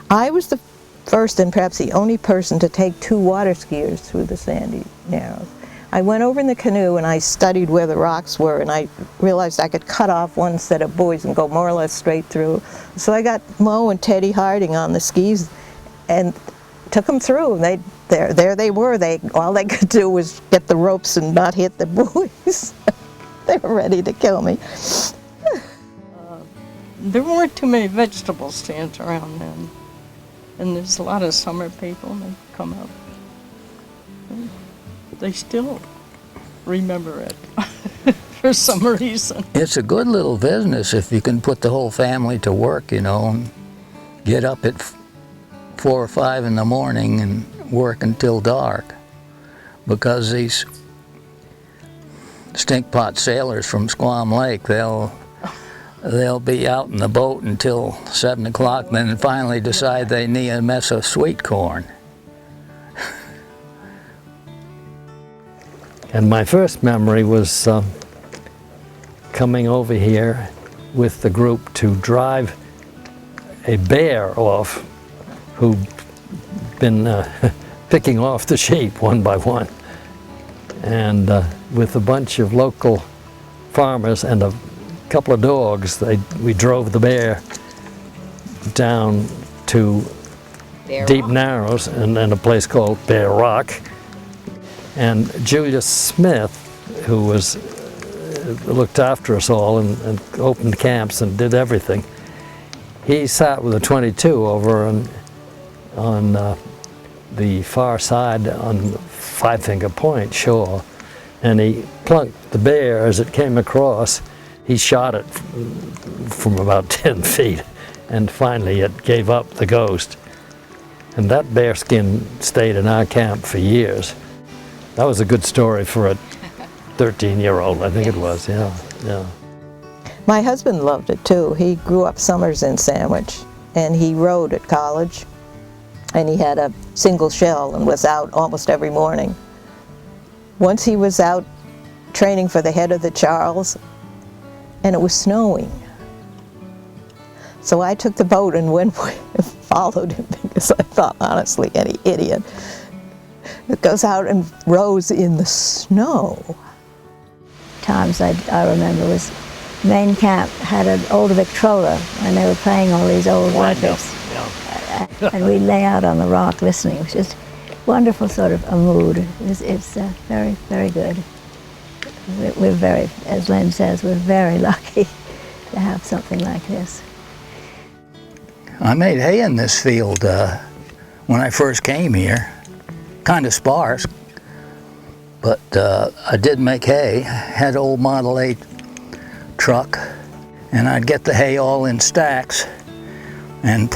I was the first and perhaps the only person to take 2 water skiers through the Sandy Narrows. I went over in the canoe and I studied where the rocks were, and I realized I could cut off one set of buoys and go more or less straight through. So I got Mo and Teddy Harding on the skis and took them through. And there they were. All they could do was get the ropes and not hit the buoys. They were ready to kill me. There weren't too many vegetable stands around then. And there's a lot of summer people that come up. They still remember it for some reason. It's a good little business if you can put the whole family to work, you know, and get up at 4 or 5 in the morning and work until dark. Because these stinkpot sailors from Squam Lake, they'll be out in the boat until 7 o'clock, then finally decide they need a mess of sweet corn. And my first memory was coming over here with the group to drive a bear off who'd been picking off the sheep one by one. And with a bunch of local farmers and a couple of dogs, we drove the bear down to Deep Narrows and a place called Bear Rock. And Julius Smith, who looked after us all and opened camps and did everything, he sat with a .22 over on the far side on Five Finger Point shore, and he plunked the bear as it came across. He shot it from about 10 feet, and finally it gave up the ghost. And that bear skin stayed in our camp for years. That was a good story for a 13-year-old, I think it was, yeah. My husband loved it too. He grew up summers in Sandwich, and he rowed at college, and he had a single shell and was out almost every morning. Once he was out training for the head of the Charles, and it was snowing. So I took the boat and went and followed him, because I thought, honestly, any idiot that goes out and rows in the snow. Times I remember was main camp had an old Victrola, and they were playing all these old records. And we'd lay out on the rock listening. It was just wonderful sort of a mood. It's very, very good. We're very, as Len says, we're very lucky to have something like this. I made hay in this field when I first came here. Kind of sparse, but I did make hay. Had an old Model 8 truck, and I'd get the hay all in stacks and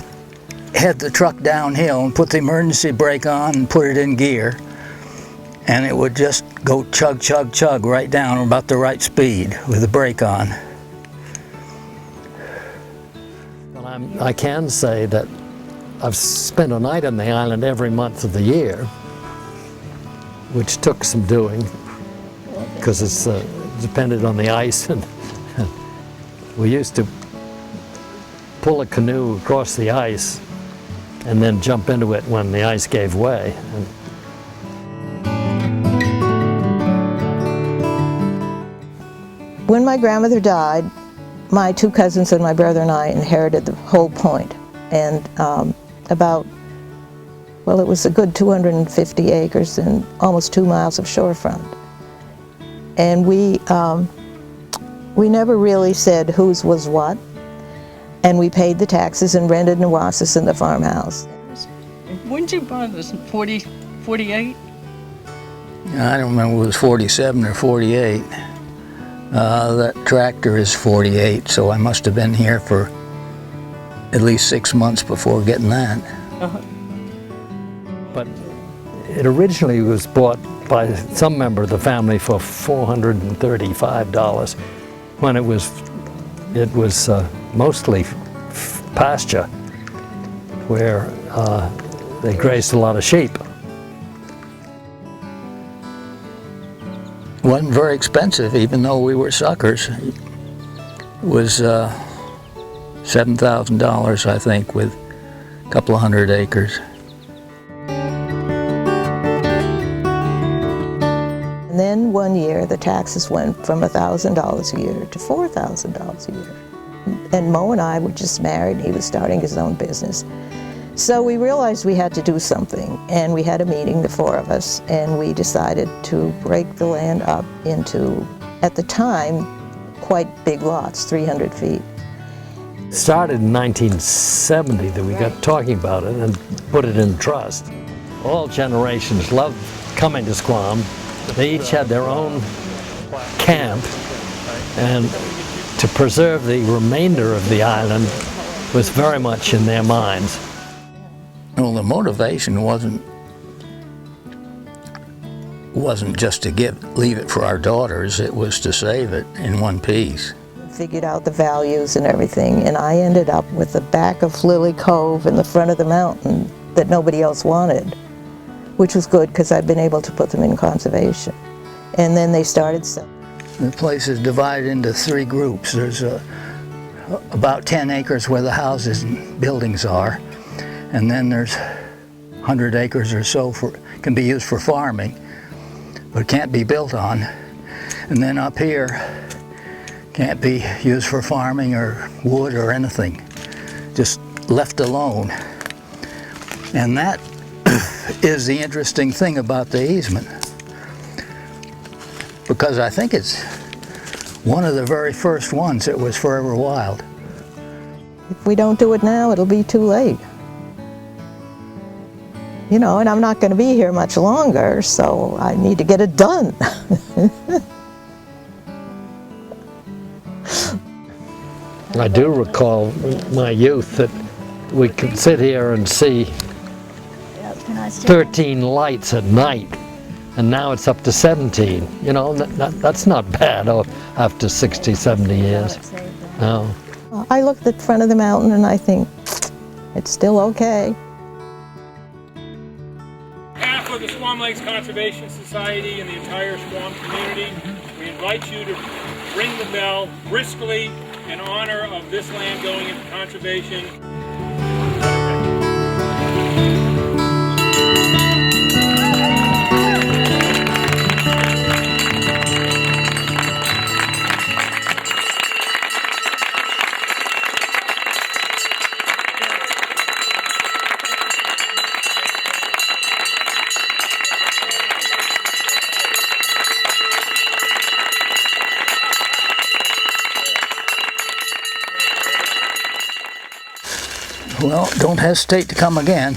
head the truck downhill and put the emergency brake on and put it in gear, and it would just go chug, chug, chug right down about the right speed with the brake on. Well, I can say that I've spent a night on the island every month of the year, which took some doing, because it's depended on the ice. And we used to pull a canoe across the ice and then jump into it when the ice gave way. When my grandmother died, my 2 cousins and my brother and I inherited the whole point, and well, it was a good 250 acres and almost 2 miles of shorefront. And we never really said whose was what, and we paid the taxes and rented Nawasis in the farmhouse. When did you buy this, 48? I don't remember if it was 47 or 48. That tractor is 48, so I must have been here for at least 6 months before getting that. But it originally was bought by some member of the family for $435 when it was mostly pasture, where they grazed a lot of sheep. It wasn't very expensive, even though we were suckers. It was $7,000, I think, with couple of 100 acres. And then one year, the taxes went from $1,000 a year to $4,000 a year. And Mo and I were just married. He was starting his own business. So we realized we had to do something, and we had a meeting, the four of us, and we decided to break the land up into, at the time, quite big lots, 300 feet. It started in 1970 that we got talking about it and put it in trust. All generations loved coming to Squam. They each had their own camp, and to preserve the remainder of the island was very much in their minds. Well, the motivation wasn't just to leave it for our daughters, it was to save it in one piece. Figured out the values and everything, and I ended up with the back of Lily Cove and the front of the mountain that nobody else wanted, which was good because I've been able to put them in conservation. And then they started selling. The place is divided into 3 groups. There's about 10 acres where the houses and buildings are, and then there's 100 acres or so can be used for farming, but can't be built on. And then up here, can't be used for farming or wood or anything, just left alone. And that is the interesting thing about the easement, because I think it's one of the very first ones that was forever wild. If we don't do it now, it'll be too late. You know, and I'm not going to be here much longer, so I need to get it done. I do recall my youth that we could sit here and see 13 lights at night, and now it's up to 17. You know, that's not bad after 60, 70 years. No. I look at the front of the mountain and I think, it's still okay. On behalf of the Squam Lakes Conservation Society and the entire Squam community, we invite you to ring the bell briskly in honor of this land going into conservation. Well, don't hesitate to come again.